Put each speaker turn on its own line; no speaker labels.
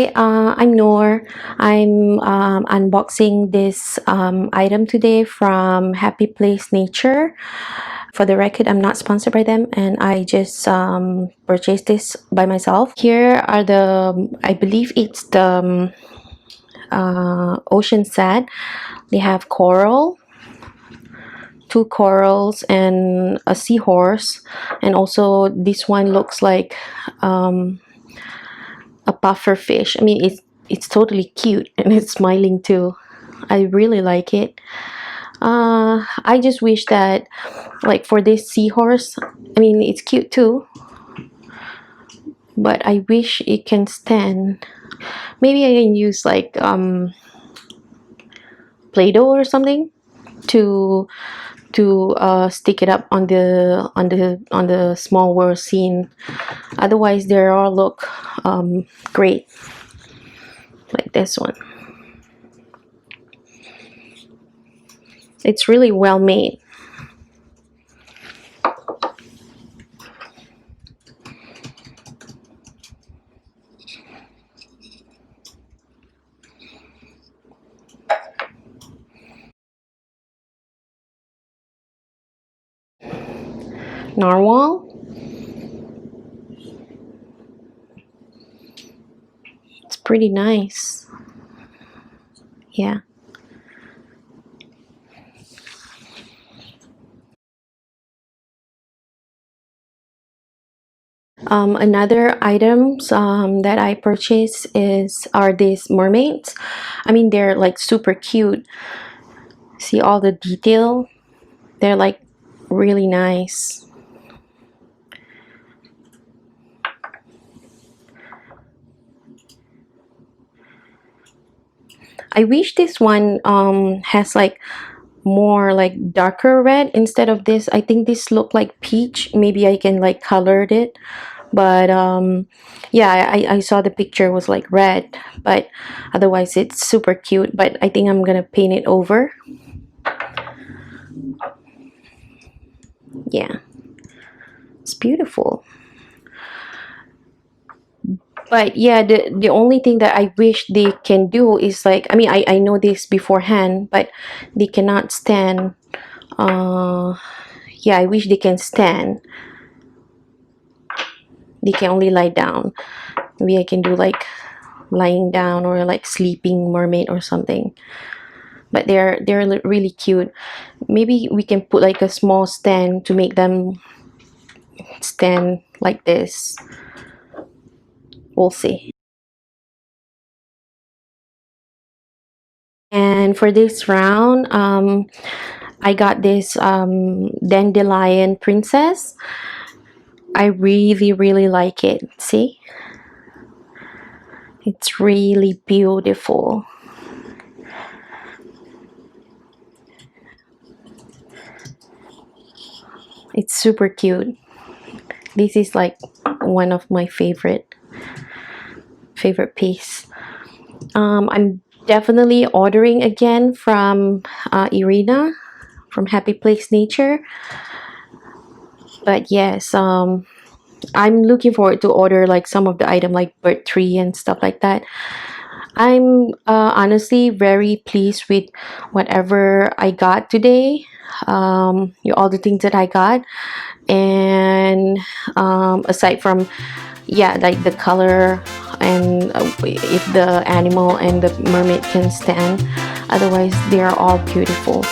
Hi, I'm Noor. I'm unboxing this item today from Happy Place Nature. For the record, I'm not sponsored by them, and I just purchased this by myself. Here are I believe it's the ocean sand. They have coral, two corals, and a seahorse, and also this one looks like a puffer fish. I mean, it's totally cute and it's smiling too. I really like it. I just wish that, like, for this seahorse, I mean, it's cute too, but I wish it can stand. Maybe I can use like Play-Doh or something to stick it up on the small world scene. Otherwise, they all look great, like this one. It's really well made. Narwhal. It's pretty nice. Yeah. Another items that I purchased are these mermaids. I mean, they're like super cute. See all the detail? They're like really nice. I wish this one has like more like darker red instead of this. I think this look like peach. Maybe I can like colored it, but yeah, I saw the picture was like red, but otherwise it's super cute. But I think I'm gonna paint it over. Yeah, it's beautiful. But yeah, the only thing that I wish they can do is like, I mean, I know this beforehand, but they cannot stand. Yeah, I wish they can stand. They can only lie down. Maybe I can do like lying down or like sleeping mermaid or something. But they're really cute. Maybe we can put like a small stand to make them stand like this. We'll see. And for this round, I got this dandelion princess. I really like it. See? It's really beautiful. It's super cute. This is like one of my favorite piece. I'm definitely ordering again from Irina from Happy Place Nature. But yes, I'm looking forward to order like some of the item like bird tree and stuff like that. I'm honestly very pleased with whatever I got today. All the things that I got, and aside from, yeah, like the color and if the animal and the mermaid can stand, otherwise they are all beautiful.